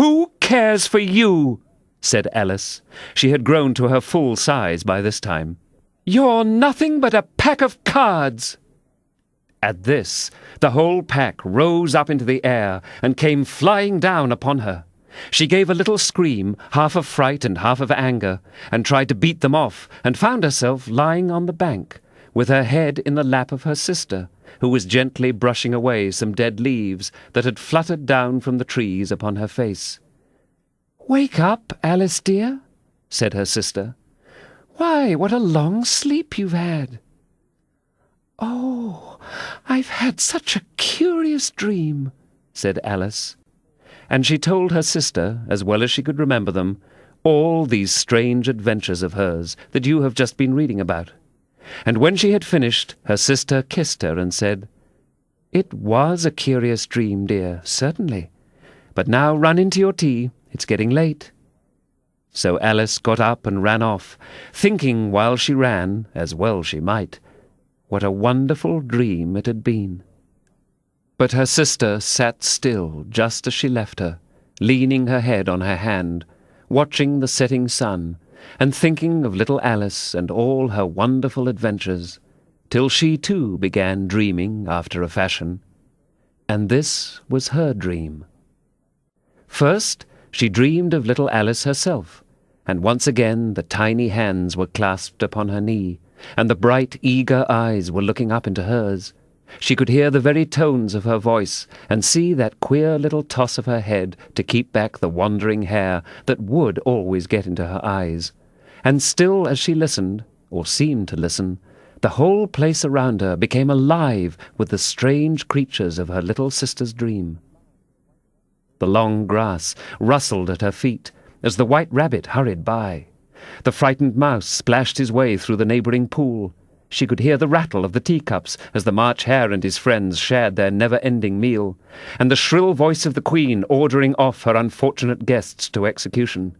"Who cares for you?" said Alice. She had grown to her full size by this time. "You're nothing but a pack of cards." At this, the whole pack rose up into the air and came flying down upon her. She gave a little scream, half of fright and half of anger, and tried to beat them off, and found herself lying on the bank, with her head in the lap of her sister, who was gently brushing away some dead leaves that had fluttered down from the trees upon her face. "Wake up, Alice dear," said her sister. "Why, what a long sleep you've had." "Oh, I've had such a curious dream," said Alice. And she told her sister, as well as she could remember them, all these strange adventures of hers that you have just been reading about. And when she had finished, her sister kissed her and said, "It was a curious dream, dear, certainly. But now run into your tea. It's getting late." So Alice got up and ran off, thinking while she ran, as well she might, what a wonderful dream it had been. But her sister sat still just as she left her, leaning her head on her hand, watching the setting sun, and thinking of little Alice and all her wonderful adventures, till she too began dreaming after a fashion. And this was her dream. First, she dreamed of little Alice herself, and once again the tiny hands were clasped upon her knee, and the bright, eager eyes were looking up into hers. She could hear the very tones of her voice, and see that queer little toss of her head to keep back the wandering hair that would always get into her eyes. And still as she listened, or seemed to listen, the whole place around her became alive with the strange creatures of her little sister's dream. The long grass rustled at her feet as the white rabbit hurried by. The frightened mouse splashed his way through the neighbouring pool. She could hear the rattle of the teacups as the March Hare and his friends shared their never-ending meal, and the shrill voice of the Queen ordering off her unfortunate guests to execution.